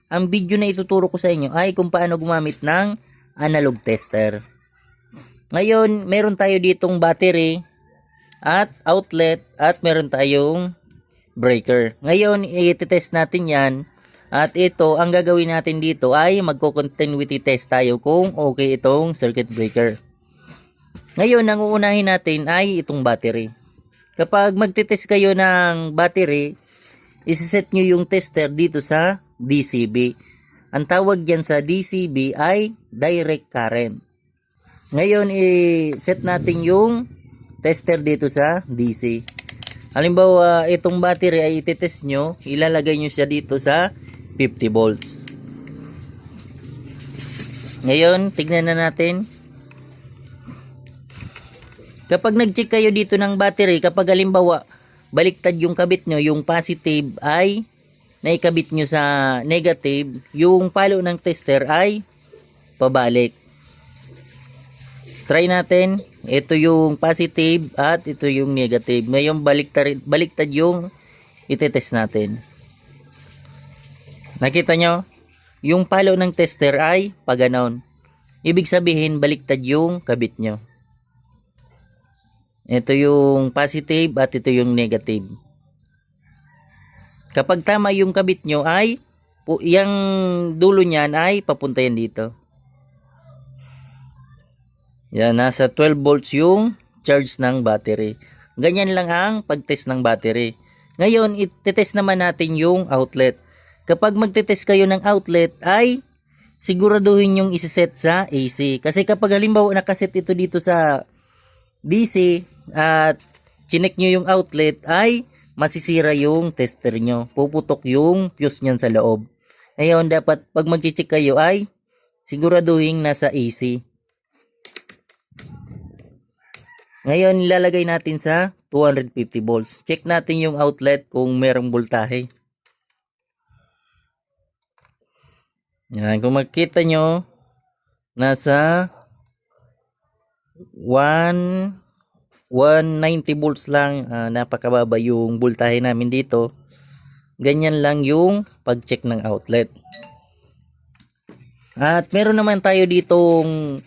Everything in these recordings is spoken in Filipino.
ang video na ituturo ko sa inyo ay kung paano gumamit ng analog tester. Ngayon, meron tayo ditong battery at outlet at meron tayong breaker. Ngayon, i-test natin yan. At ito, ang gagawin natin dito ay magko-continuity test tayo kung okay itong circuit breaker. Ngayon, ang uunahin natin ay itong battery. Kapag magtitest kayo ng battery, isiset nyo yung tester dito sa DCB. Ang tawag yan sa DCB ay direct current. Ngayon, i-set natin yung tester dito sa DC. Halimbawa, itong battery ay ititest nyo, ilalagay nyo siya dito sa 50 volts. Ngayon, tignan na natin. Kapag nag-check kayo dito ng battery, kapag halimbawa, baliktad yung kabit nyo, yung positive ay naikabit nyo sa negative, yung palo ng tester ay pabalik. Try natin. Ito yung positive at ito yung negative. Ngayon baliktad yung itetest natin. Nakita nyo? Yung palo ng tester ay paganon. Ibig sabihin baliktad yung kabit nyo. Ito yung positive at ito yung negative. Kapag tama yung kabit nyo ay yung dulo niyan ay papunta yan dito. Yan, nasa 12 volts yung charge ng battery. Ganyan lang ang pag-test ng battery. Ngayon, i-test naman natin yung outlet. Kapag magte-test kayo ng outlet ay siguraduhin yung isiset sa AC. Kasi kapag halimbawa nakaset ito dito sa DC at chinek nyo yung outlet ay masisira yung tester nyo. Puputok yung fuse nyan sa loob. Ngayon, dapat pag mag-check kayo ay siguraduhin nasa AC. Ngayon, ilalagay natin sa 250 volts. Check natin yung outlet kung merong voltahe. Yan, kung makita nyo, nasa 190 volts lang. Napakababa yung voltahe namin dito. Ganyan lang yung pag-check ng outlet. At meron naman tayo ditong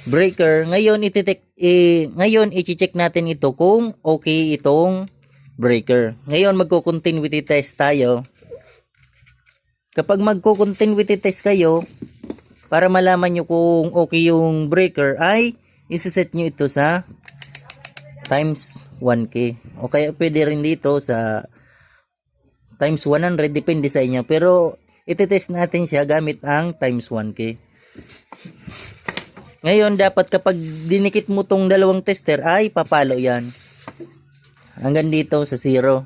breaker. Ngayon i-check natin ito kung okay itong breaker. Ngayon magko-continuity test tayo. Kapag magko-continuity test kayo, para malaman nyo kung okay yung breaker ay isiset nyo ito sa times 1K. O kaya pwede rin dito sa times 100, depende sa inyo. Pero iti-test natin siya gamit ang times 1K. Ngayon, dapat kapag dinikit mo tong dalawang tester ay papalo yan. Hanggang dito sa 0.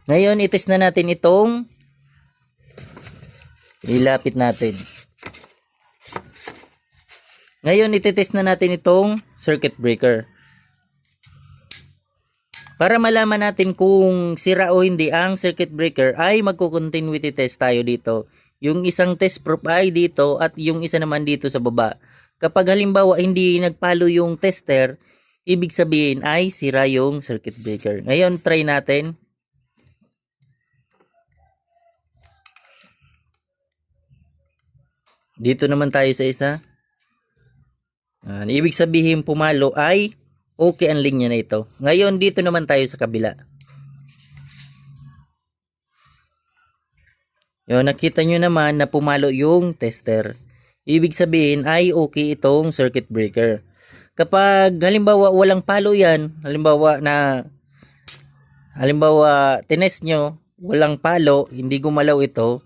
Ngayon, itest na natin itong ilapit natin. Ngayon, ititest na natin itong circuit breaker. Para malaman natin kung sira o hindi ang circuit breaker ay magko-continuity test tayo dito. Yung isang test probe ay dito at yung isa naman dito sa baba. Kapag halimbawa hindi nagpalo yung tester, ibig sabihin ay sira yung circuit breaker. Ngayon try natin. Dito naman tayo sa isa. Ibig sabihin pumalo ay okay ang linya na ito. Ngayon, dito naman tayo sa kabila. Yun, nakita nyo naman na pumalo yung tester. Ibig sabihin ay okay itong circuit breaker. Kapag halimbawa walang palo yan, halimbawa tinest nyo, walang palo, hindi gumalaw ito,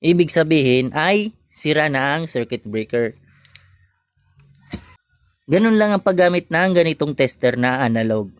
ibig sabihin ay sira na ang circuit breaker. Ganun lang ang paggamit ng ganitong tester na analog.